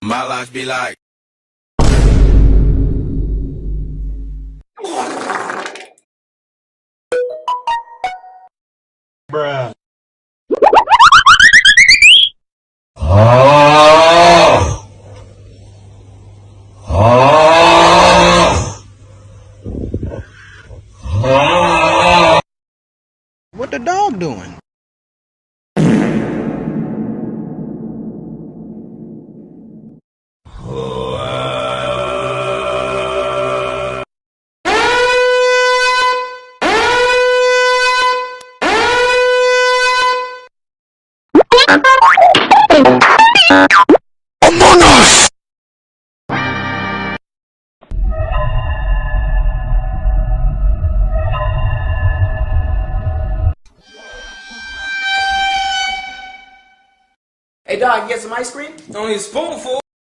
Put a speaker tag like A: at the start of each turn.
A: My life be like.
B: Bruh.
C: What the dog doing?
A: Among Us!
D: Hey dog, you get some ice cream?
B: Only a spoonful.